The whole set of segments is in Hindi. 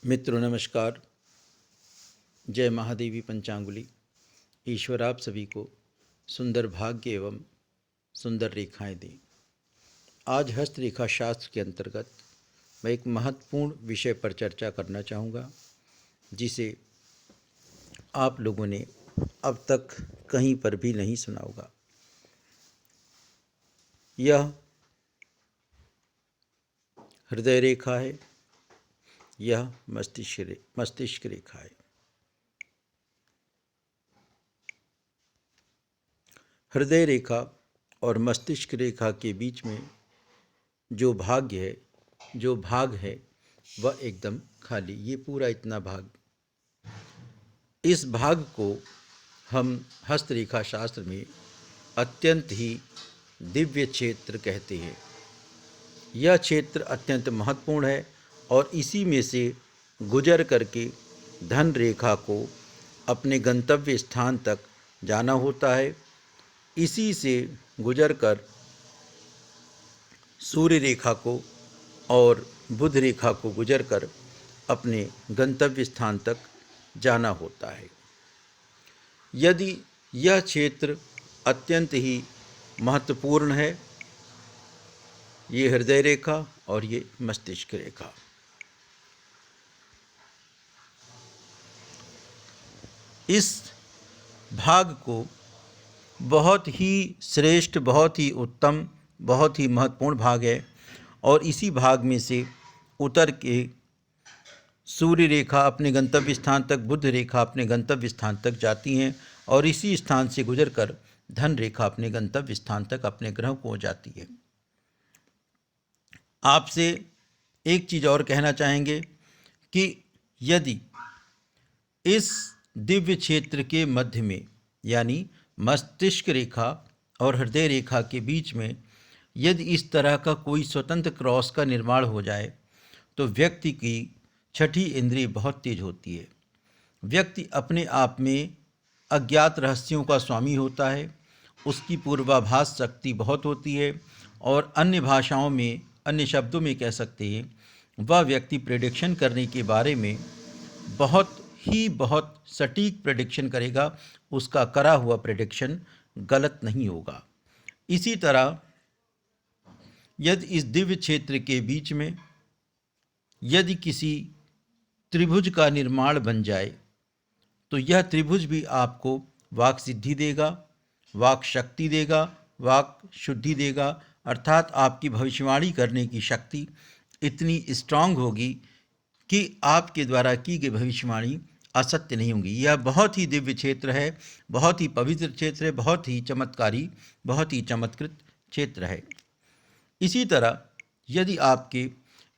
मित्रों नमस्कार। जय महादेवी पंचांगुली। ईश्वर आप सभी को सुंदर भाग्य एवं सुंदर रेखाएं दें। आज हस्तरेखा शास्त्र के अंतर्गत मैं एक महत्वपूर्ण विषय पर चर्चा करना चाहूँगा, जिसे आप लोगों ने अब तक कहीं पर भी नहीं सुना होगा। यह हृदय रेखा है, यह मस्तिष्क रेखा है। हृदय रेखा और मस्तिष्क रेखा के बीच में जो भाग है वह एकदम खाली। ये पूरा इतना भाग, इस भाग को हम हस्तरेखा शास्त्र में अत्यंत ही दिव्य क्षेत्र कहते हैं। यह क्षेत्र अत्यंत महत्वपूर्ण है और इसी में से गुजर करके धन रेखा को अपने गंतव्य स्थान तक जाना होता है। इसी से गुजरकर सूर्य रेखा को और बुध रेखा को गुजरकर अपने गंतव्य स्थान तक जाना होता है। यदि यह क्षेत्र अत्यंत ही महत्वपूर्ण है, ये हृदय रेखा और ये मस्तिष्क रेखा। इस भाग को बहुत ही श्रेष्ठ, बहुत ही उत्तम, बहुत ही महत्वपूर्ण भाग है और इसी भाग में से उतर के सूर्य रेखा अपने गंतव्य स्थान तक, बुध रेखा अपने गंतव्य स्थान तक जाती हैं और इसी स्थान से गुजरकर धन रेखा अपने गंतव्य स्थान तक अपने ग्रह को जाती है। आपसे एक चीज़ और कहना चाहेंगे कि यदि इस दिव्य क्षेत्र के मध्य में, यानी मस्तिष्क रेखा और हृदय रेखा के बीच में यदि इस तरह का कोई स्वतंत्र क्रॉस का निर्माण हो जाए तो व्यक्ति की छठी इंद्रिय बहुत तेज होती है। व्यक्ति अपने आप में अज्ञात रहस्यों का स्वामी होता है, उसकी पूर्वाभास शक्ति बहुत होती है और अन्य भाषाओं में, अन्य शब्दों में कह सकते हैं, वह व्यक्ति प्रेडिक्शन करने के बारे में बहुत सटीक प्रेडिक्शन करेगा। उसका करा हुआ प्रेडिक्शन गलत नहीं होगा। इसी तरह यदि इस दिव्य क्षेत्र के बीच में यदि किसी त्रिभुज का निर्माण बन जाए तो यह त्रिभुज भी आपको वाक सिद्धि देगा, वाक शक्ति देगा, वाक शुद्धि देगा। अर्थात आपकी भविष्यवाणी करने की शक्ति इतनी स्ट्रांग होगी कि आपके द्वारा की गई भविष्यवाणी असत्य नहीं होंगी। यह बहुत ही दिव्य क्षेत्र है, बहुत ही पवित्र क्षेत्र है, बहुत ही चमत्कारी, बहुत ही चमत्कृत क्षेत्र है। इसी तरह यदि आपके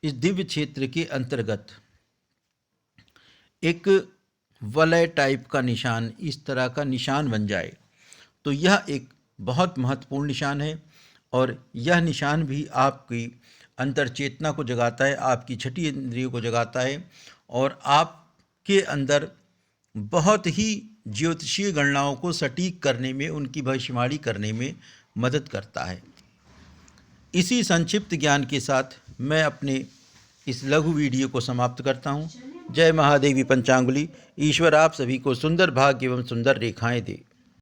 इस दिव्य क्षेत्र के अंतर्गत एक वलय टाइप का निशान, इस तरह का निशान बन जाए तो यह एक बहुत महत्वपूर्ण निशान है और यह निशान भी आपकी अंतर चेतना को जगाता है, आपकी छठी इंद्रियों को जगाता है और आपके अंदर बहुत ही ज्योतिषीय गणनाओं को सटीक करने में, उनकी भविष्यवाणी करने में मदद करता है। इसी संक्षिप्त ज्ञान के साथ मैं अपने इस लघु वीडियो को समाप्त करता हूँ। जय महादेवी पंचांगुली। ईश्वर आप सभी को सुंदर भाग्य एवं सुंदर रेखाएं दे।